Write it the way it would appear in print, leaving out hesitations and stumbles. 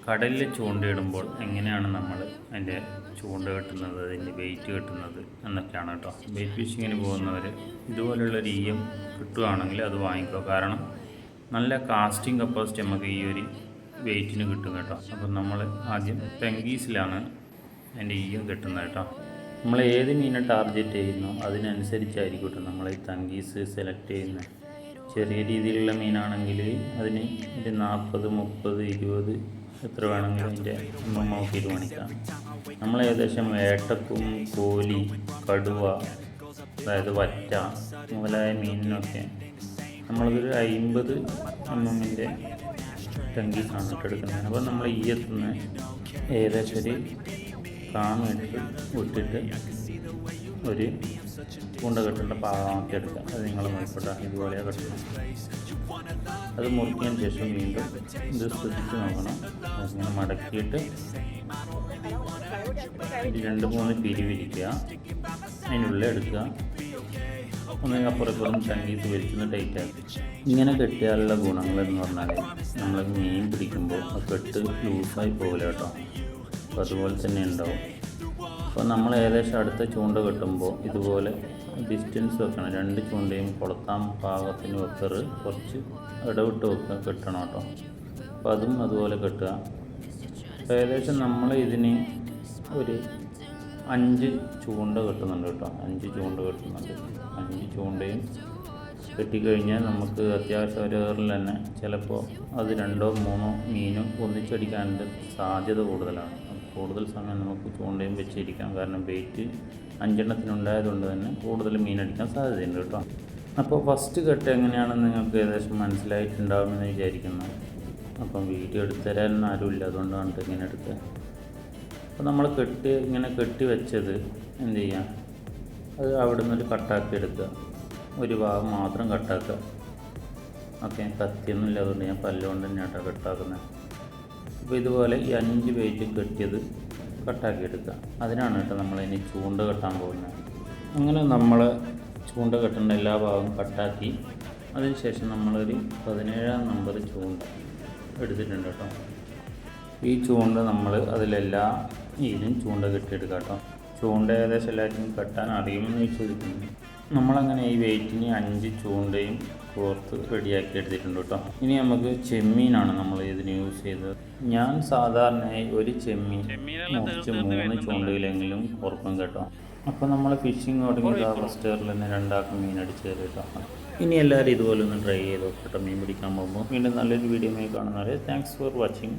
കടലിൽ ചൂണ്ടയിടുമ്പോൾ എങ്ങനെയാണ് നമ്മൾ അതിൻ്റെ ചൂണ്ട കെട്ടുന്നത്, അതിൻ്റെ വെയിറ്റ് കെട്ടുന്നത് എന്നൊക്കെയാണ് കേട്ടോ. ബെയ്റ്റ് ഫിഷിങ്ങിന് പോകുന്നവർ ഇതുപോലുള്ളൊരു ഈയം കിട്ടുകയാണെങ്കിൽ അത് വാങ്ങിക്കുക. കാരണം നല്ല കാസ്റ്റിംഗ് കപ്പാസിറ്റി നമുക്ക് ഈ ഒരു വെയിറ്റിന് കിട്ടും കേട്ടോ. അപ്പം നമ്മൾ ആദ്യം പെങ്കീസിലാണ് അതിൻ്റെ ഈയം കെട്ടുന്നത് കേട്ടോ. നമ്മൾ ഏത് മീനെ ടാർഗറ്റ് ചെയ്യുന്നോ അതിനനുസരിച്ചായിരിക്കും കേട്ടോ നമ്മൾ ഈ തങ്കീസ് സെലക്ട് ചെയ്യുന്നത്. ചെറിയ രീതിയിലുള്ള മീനാണെങ്കിൽ അതിന് ഒരു 40, 30, 20 എത്ര വേണമെങ്കിലും അതിൻ്റെ നോക്കിയിട്ട് പണിക്കാം. നമ്മൾ ഏകദേശം വേട്ടക്കും കോലി, കടുവ, അതായത് വറ്റ മുതലായ മീനിനൊക്കെ നമ്മളതൊരു 50 mm ടങ്കീസാണ് എടുക്കുന്നത്. അപ്പോൾ നമ്മൾ ഈ എത്തുന്ന ഏകദേശം ഒരു 1 മീറ്റർ വിട്ടിട്ട് ഒരു ചൂണ്ട കെട്ടേണ്ട പാകമാക്കി എടുക്കുക. അത് നിങ്ങൾ നോക്കട്ടെ, ഇതുപോലെ കെട്ടണം. അത് മുറിക്കിയതിന് ശേഷം വീണ്ടും ഇത് ശ്രദ്ധിച്ച് നോക്കണം. അതിങ്ങനെ മടക്കിയിട്ട് 2-3 പിരിവിരിക്കുക, അതിനുള്ളിൽ എടുക്കുക. ഒന്നെങ്കിൽ അപ്പുറപ്പുറം തങ്കീസ് വലിച്ചൊന്ന് ടൈറ്റ് ആക്കി. ഇങ്ങനെ കെട്ടിയാലുള്ള ഗുണങ്ങളെന്ന് പറഞ്ഞാൽ നമ്മൾ മീൻ പിടിക്കുമ്പോൾ ആ കെട്ട് ലൂസായി പോകില്ല കേട്ടോ. അപ്പോൾ അതുപോലെ തന്നെ ഉണ്ടാവും. അപ്പോൾ നമ്മൾ ഏകദേശം അടുത്ത ചൂണ്ട കെട്ടുമ്പോൾ ഇതുപോലെ ഡിസ്റ്റൻസ് വെക്കണം. 2 ചൂണ്ടയും കൊളുത്താൻ പാകത്തിന് വെക്കറ് കുറച്ച് ഇടവിട്ട് കെട്ടണം കേട്ടോ. അപ്പോൾ അതും അതുപോലെ കെട്ടുക. അപ്പോൾ ഏകദേശം നമ്മൾ ഇതിന് ഒരു 5 ചൂണ്ട കെട്ടുന്നുണ്ട് കേട്ടോ. 5 ചൂണ്ട കെട്ടുന്നുണ്ട്. 5 ചൂണ്ടയും കെട്ടിക്കഴിഞ്ഞാൽ നമുക്ക് അത്യാവശ്യം ഒരു ഏറിൽ തന്നെ ചിലപ്പോൾ അത് 2-3 മീനും ഒന്നിച്ചടിക്കാനുള്ള സാധ്യത കൂടുതലാണ്. കൂടുതൽ സമയം നമുക്ക് ചൂണ്ടയും വെച്ചിരിക്കാം. കാരണം വെയിറ്റ് 5 എണ്ണത്തിനുണ്ടായതുകൊണ്ട് തന്നെ കൂടുതൽ മീനടിക്കാൻ സാധ്യതയുണ്ട് കേട്ടോ. അപ്പോൾ ഫസ്റ്റ് കെട്ട് എങ്ങനെയാണെന്ന് നിങ്ങൾക്ക് ഏകദേശം മനസ്സിലായിട്ടുണ്ടാവുമെന്ന് വിചാരിക്കുന്നു. അപ്പം വീഡിയോ എടുത്തുതരാൻ ആരുമില്ല, അതുകൊണ്ടാണ് ഇങ്ങനെ എടുക്കുക. അപ്പോൾ നമ്മൾ ഇങ്ങനെ കെട്ടി വെച്ചത് എന്ത് ചെയ്യുക, അത് അവിടെ നിന്നൊരു കട്ടാക്കി എടുക്കുക. ഒരു ഭാഗം മാത്രം കട്ടാക്കുക. ഓക്കെ, കത്തിയൊന്നും ഇല്ല, അതുകൊണ്ട് ഞാൻ പല്ലുകൊണ്ട് തന്നെയാട്ടോ കട്ടാക്കുന്നത്. അപ്പോൾ ഇതുപോലെ ഈ 5 വെയിറ്റ് കെട്ടിയത് കട്ടാക്കി എടുക്കുക. അതിനാണ് കേട്ടോ നമ്മളതിന് ചൂണ്ട കെട്ടാൻ പോകുന്നത്. അങ്ങനെ നമ്മൾ ചൂണ്ട കെട്ടേണ്ട എല്ലാ ഭാഗവും കട്ടാക്കി അതിനുശേഷം നമ്മളൊരു 17-ാം നമ്പർ ചൂണ്ട എടുത്തിട്ടുണ്ട് കേട്ടോ. ഈ ചൂണ്ട നമ്മൾ അതിലെല്ലാ ഇതിനും ചൂണ്ട കെട്ടിയെടുക്കാം കേട്ടോ. ചൂണ്ട ഏകദേശം എല്ലാവർക്കും കെട്ടാൻ അറിയുമെന്ന് വിശ്വസിക്കുന്നു. നമ്മളങ്ങനെ ഈ വെയിറ്റിന് 5 ചൂണ്ടയും കോർത്ത് റെഡിയാക്കി എടുത്തിട്ടുണ്ട് കേട്ടോ. ഇനി നമുക്ക് ചെമ്മീനാണ് നമ്മൾ ഇതിന് യൂസ് ചെയ്തത്. ഞാൻ സാധാരണയായി ഒരു ചെമ്മീൻ മുറിച്ച് 3 ചൂണ്ടയിലെങ്കിലും കോർക്കും കേട്ടോ. അപ്പോൾ നമ്മൾ ഫിഷിങ് തുടങ്ങിയത് ഫസ്റ്ററിൽ തന്നെ 2 മീൻ അടിച്ച് തരും കേട്ടോ. ഇനി എല്ലാവരും ഇതുപോലെ ഒന്ന് ട്രൈ ചെയ്ത് നോക്കട്ടെ മീൻ പിടിക്കാൻ പോകുമ്പോൾ. വീണ്ടും നല്ലൊരു വീഡിയോ കാണുന്നവരെ താങ്ക്സ് ഫോർ വാച്ചിങ്.